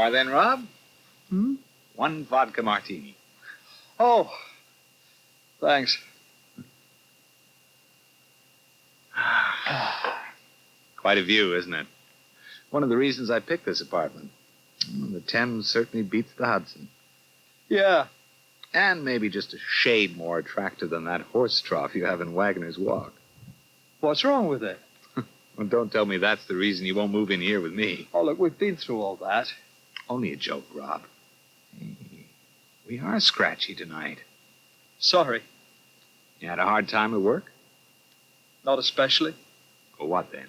bar then, Rob? Hmm? 1 vodka martini. Oh, thanks. Quite a view, isn't it? One of the reasons I picked this apartment. The Thames certainly beats the Hudson. Yeah. And maybe just a shade more attractive than that horse trough you have in Waggoner's Walk. What's wrong with it? Well, don't tell me that's the reason you won't move in here with me. Oh, look, we've been through all that. Only a joke, Rob. Hey, we are scratchy tonight. Sorry. You had a hard time at work? Not especially. Well, what then?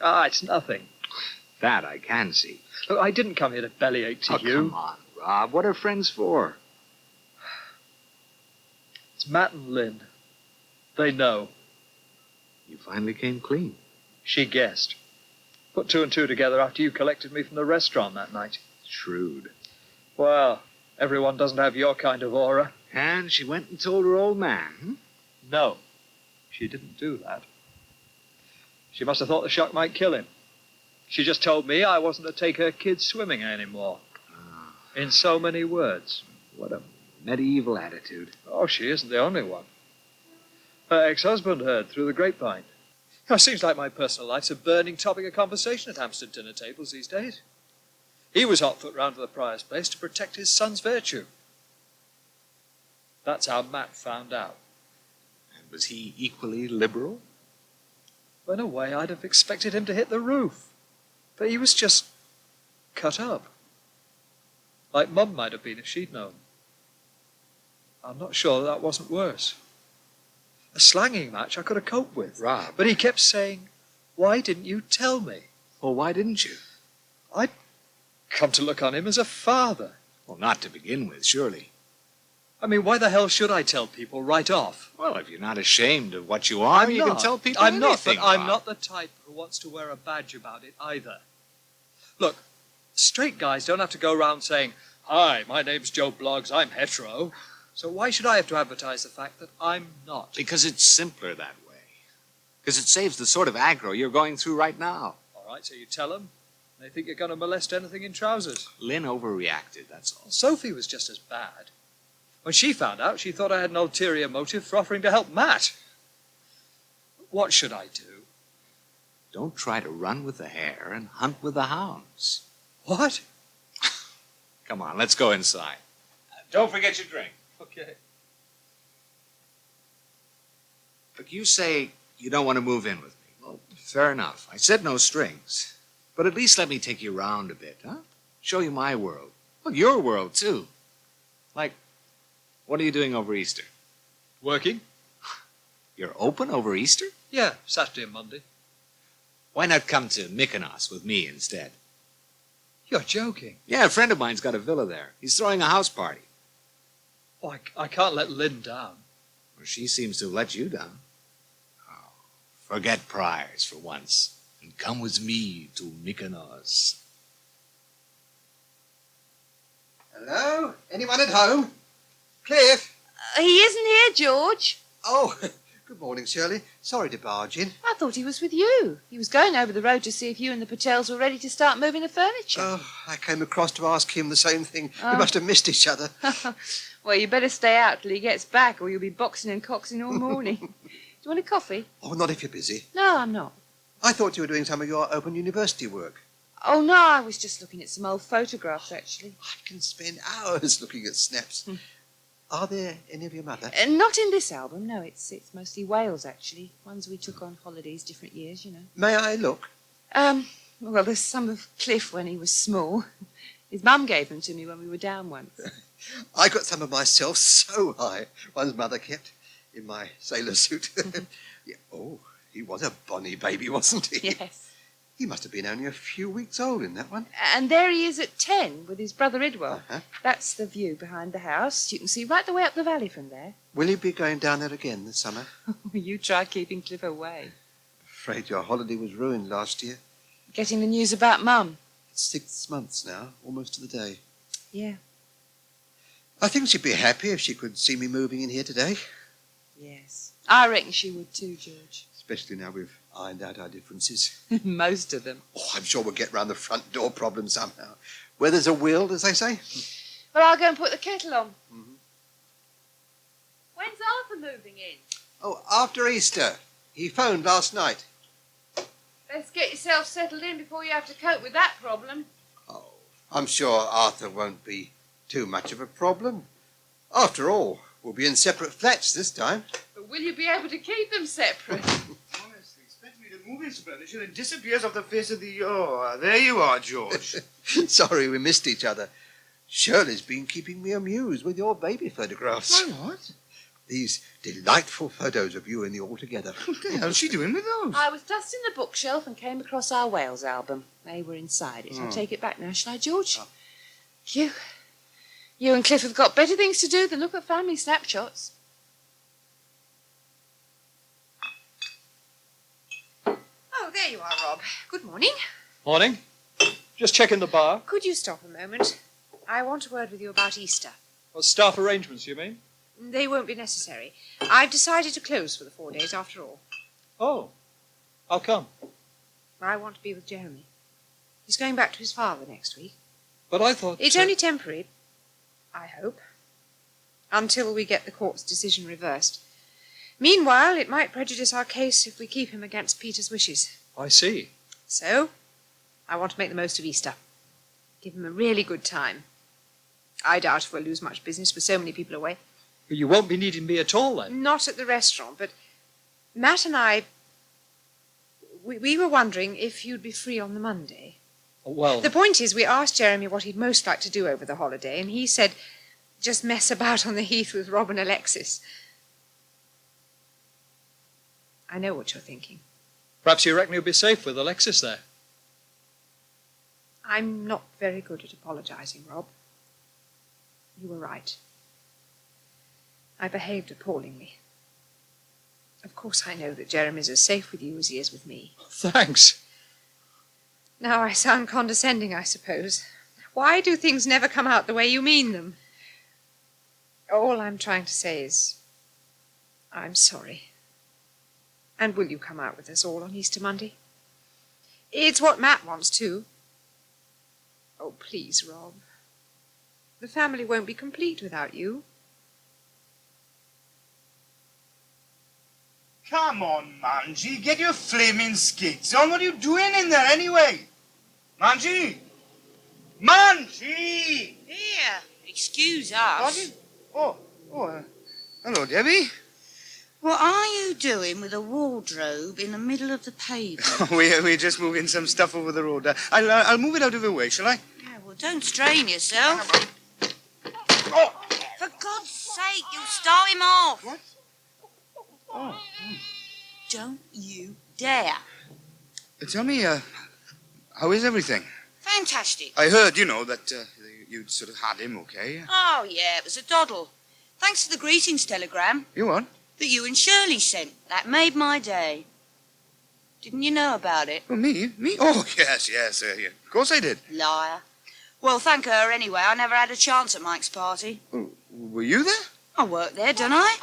It's nothing. That I can see. Look, I didn't come here to bellyache to you. Come on, Rob. What are friends for? It's Matt and Lynn. They know. You finally came clean. She guessed. Put 2 and 2 together after you collected me from the restaurant that night. Shrewd. Well, everyone doesn't have your kind of aura. And she went and told her old man, hmm? No, she didn't do that. She must have thought the shock might kill him. She just told me I wasn't to take her kids swimming anymore. In so many words. What a medieval attitude. Oh, she isn't the only one. Her ex-husband heard through the grapevine. It seems like my personal life's a burning topic of conversation at Hampstead dinner tables these days. He was hot foot round to the Prior's place to protect his son's virtue. That's how Matt found out. And was he equally liberal? In a way, I'd have expected him to hit the roof. But he was just cut up. Like Mum might have been if she'd known. I'm not sure that wasn't worse. A slanging match I could have coped with. Rob. But he kept saying, why didn't you tell me? Well, why didn't you? I'd come to look on him as a father. Well, not to begin with, surely. I mean, why the hell should I tell people right off? Well, if you're not ashamed of what you are, you can tell people anything. But I'm not the type who wants to wear a badge about it either. Look, straight guys don't have to go around saying, hi, my name's Joe Bloggs, I'm hetero. So why should I have to advertise the fact that I'm not? Because it's simpler that way. Because it saves the sort of aggro you're going through right now. All right, so you tell them. They think you're going to molest anything in trousers. Lynn overreacted, that's all. Sophie was just as bad. When she found out, she thought I had an ulterior motive for offering to help Matt. What should I do? Don't try to run with the hare and hunt with the hounds. What? Come on, let's go inside. Don't forget your drink. Okay. Look, you say you don't want to move in with me. Well, fair enough. I said no strings. But at least let me take you around a bit, huh? Show you my world. Well, your world, too. Like, what are you doing over Easter? Working? You're open over Easter? Yeah, Saturday and Monday. Why not come to Mykonos with me instead? You're joking. Yeah, a friend of mine's got a villa there. He's throwing a house party. Oh, I can't let Lynn down. Well, she seems to have let you down. Oh, forget priors for once and come with me to Mykonos. Hello? Anyone at home? Cliff? He isn't here, George. Oh, good morning, Shirley. Sorry to barge in. I thought he was with you. He was going over the road to see if you and the Patels were ready to start moving the furniture. Oh, I came across to ask him the same thing. We must have missed each other. Well, you better stay out till he gets back or you'll be boxing and coxing all morning. Do you want a coffee? Oh, not if you're busy. No, I'm not. I thought you were doing some of your Open University work. Oh, no, I was just looking at some old photographs, actually. I can spend hours looking at snaps. Are there any of your mother? Not in this album, no. It's mostly Wales, actually. Ones we took on holidays, different years, you know. May I look? Well, there's some of Cliff when he was small. His mum gave them to me when we were down once. I got some of myself so high. One's mother kept in my sailor suit. Yeah. Oh, he was a bonny baby, wasn't he? Yes. He must have been only a few weeks old in that one. And there he is at 10 with his brother Idwell. Uh-huh. That's the view behind the house. You can see right the way up the valley from there. Will you be going down there again this summer? You try keeping Cliff away. Afraid your holiday was ruined last year. Getting the news about Mum. It's 6 months now, almost to the day. Yeah. I think she'd be happy if she could see me moving in here today. Yes. I reckon she would too, George. Especially now we've ironed out our differences. Most of them. Oh, I'm sure we'll get round the front door problem somehow. Where there's a will, as they say. Well, I'll go and put the kettle on. Mm-hmm. When's Arthur moving in? Oh, after Easter. He phoned last night. Let's get yourself settled in before you have to cope with that problem. Oh, I'm sure Arthur won't be too much of a problem. After all, we'll be in separate flats this time. But will you be able to keep them separate? Honestly, expect me to move his furniture and it disappears off the face of the... Oh, there you are, George. Sorry we missed each other. Shirley's been keeping me amused with your baby photographs. My what? These delightful photos of you and the all together. What the hell's she doing with those? I was dusting the bookshelf and came across our Wales album. They were inside it. I'll take it back now, shall I, George? Oh. You and Cliff have got better things to do than look at family snapshots. Oh, there you are, Rob. Good morning. Morning. Just checking the bar. Could you stop a moment? I want a word with you about Easter. What, staff arrangements, you mean? They won't be necessary. I've decided to close for the 4 days after all. Oh, I'll come. I want to be with Jeremy. He's going back to his father next week. But I thought... It's only temporary, I hope, until we get the court's decision reversed. Meanwhile, it might prejudice our case if we keep him against Peter's wishes. I see. So, I want to make the most of Easter. Give him a really good time. I doubt if we'll lose much business with so many people away. But you won't be needing me at all, then? Not at the restaurant, but Matt and I... We were wondering if you'd be free on the Monday. Well... The point is, we asked Jeremy what he'd most like to do over the holiday, and he said just mess about on the heath with Rob and Alexis. I know what you're thinking. Perhaps you reckon you'll be safe with Alexis there? I'm not very good at apologising, Rob. You were right. I behaved appallingly. Of course I know that Jeremy's as safe with you as he is with me. Thanks. Now I sound condescending, I suppose. Why do things never come out the way you mean them? All I'm trying to say is, I'm sorry. And will you come out with us all on Easter Monday? It's what Matt wants too. Oh, please, Rob. The family won't be complete without you. Come on, Manji, get your flaming skates on. What are you doing in there anyway? Manji! Manji! Here, excuse us. Hello, Debbie. What are you doing with a wardrobe in the middle of the pavement? We're just moving some stuff over the road. I'll move it out of the way, shall I? Yeah, well, don't strain yourself. Oh! For God's sake, you'll start him off. What? Oh. Don't you dare. Tell me, how is everything? Fantastic. I heard, that you'd sort of had him, okay? Oh, yeah, it was a doddle. Thanks to the greetings telegram You what? that you and Shirley sent. That made my day. Didn't you know about it? Oh, me? Oh, yes. Of course I did. Liar. Well, thank her anyway. I never had a chance at Mike's party. Oh, were you there? I work there, don't I?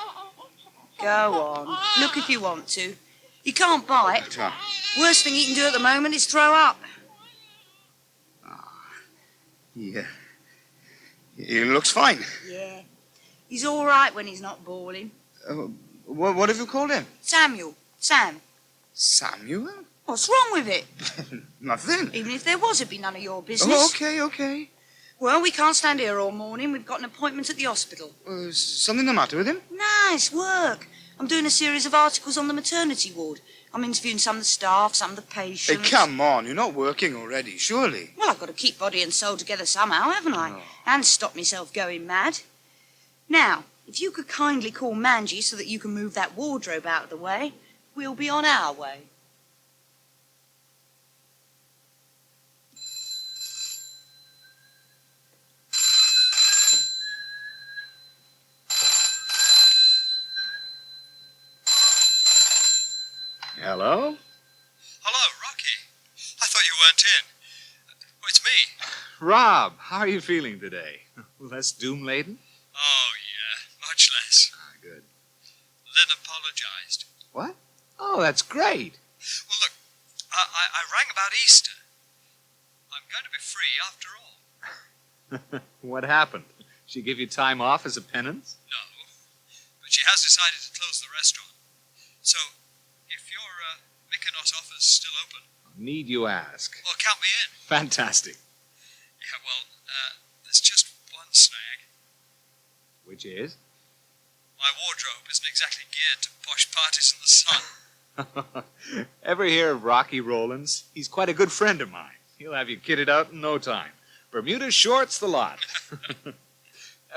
Go on. Look if you want to. You can't bite. Worst thing you can do at the moment is throw up. Yeah. He looks fine. Yeah. He's all right when he's not bawling. What have you called him? Samuel. Sam. Samuel? What's wrong with it? Nothing. Even if there was, it'd be none of your business. Oh, okay. Well, we can't stand here all morning. We've got an appointment at the hospital. Something the matter with him? Nice work. I'm doing a series of articles on the maternity ward. I'm interviewing some of the staff, some of the patients. Hey, come on. You're not working already, surely. Well, I've got to keep body and soul together somehow, haven't I? Oh. And stop myself going mad. Now, if you could kindly call Manji so that you can move that wardrobe out of the way, we'll be on our way. Hello? Hello, Rocky. I thought you weren't in. Oh, it's me. Rob, how are you feeling today? Less doom-laden? Oh, yeah, much less. Ah, good. Lynn apologised. What? Oh, that's great. Well, look, I rang about Easter. I'm going to be free after all. What happened? She give you time off as a penance? No, but she has decided to close the restaurant. So, if your Mykonos offer's still open... Need you ask? Well, count me in. Fantastic. Yeah, well, there's just one snag. Which is? My wardrobe isn't exactly geared to posh parties in the sun. Ever hear of Rocky Rollins? He's quite a good friend of mine. He'll have you kitted out in no time. Bermuda shorts the lot.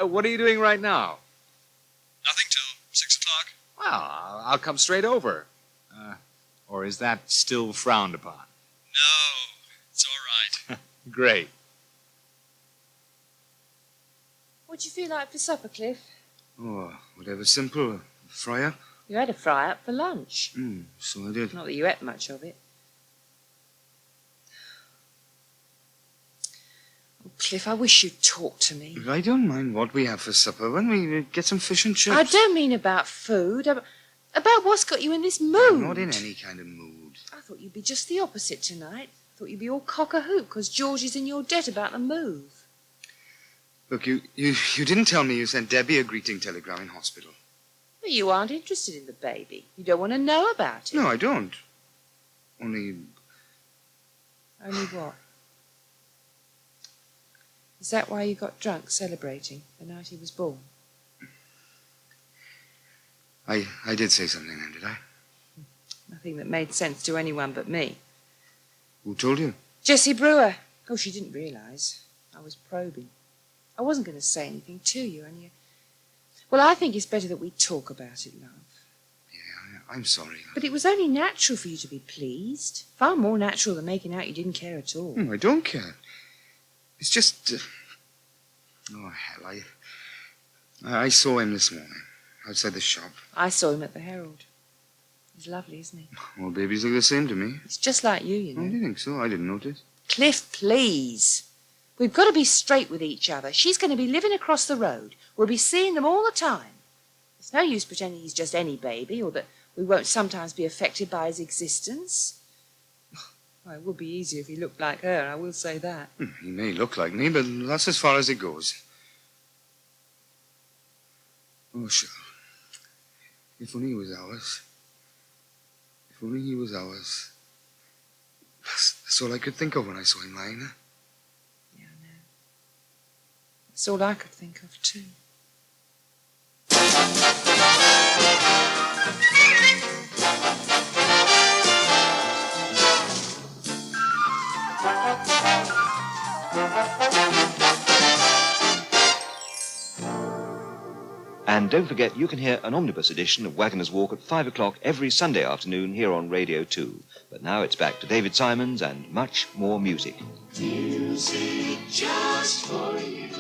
What are you doing right now? Nothing till 6 o'clock. Well, I'll come straight over. Or is that still frowned upon? No, it's all right. Great. What'd you feel like for supper, Cliff? Oh, whatever simple. Fry up? You had a fry-up for lunch. So I did. Not that you ate much of it. Oh, Cliff, I wish you'd talk to me. I don't mind what we have for supper when we get some fish and chips. I don't mean about food. About what's got you in this mood. I'm not in any kind of mood. I thought you'd be just the opposite tonight. I thought you'd be all cock-a-hoop because George is in your debt about the move. Look, you didn't tell me you sent Debbie a greeting telegram in hospital. But you aren't interested in the baby. You don't want to know about it. No, I don't. Only what? Is that why you got drunk celebrating the night he was born? I did say something then, did I? Nothing that made sense to anyone but me. Who told you? Jessie Brewer. Oh, she didn't realise. I was probing. I wasn't going to say anything to you, and you... Well, I think it's better that we talk about it, love. Yeah, I'm sorry. But it was only natural for you to be pleased. Far more natural than making out you didn't care at all. I don't care. It's just... Oh, hell, I saw him this morning, outside the shop. I saw him at the Herald. He's lovely, isn't he? All babies look the same to me. It's just like you, you know. Oh, do you think so? I didn't notice. Cliff, please. We've got to be straight with each other. She's going to be living across the road. We'll be seeing them all the time. It's no use pretending he's just any baby or that we won't sometimes be affected by his existence. Well, it would be easier if he looked like her, I will say that. He may look like me, but that's as far as it goes. Oh, sure. If only he was ours. If only he was ours. That's all I could think of when I saw him lying there. Yeah, I know. That's all I could think of, too. And don't forget, you can hear an omnibus edition of Waggoners Walk at 5 o'clock every Sunday afternoon here on Radio 2. But now it's back to David Simons and much more music. Music just for you.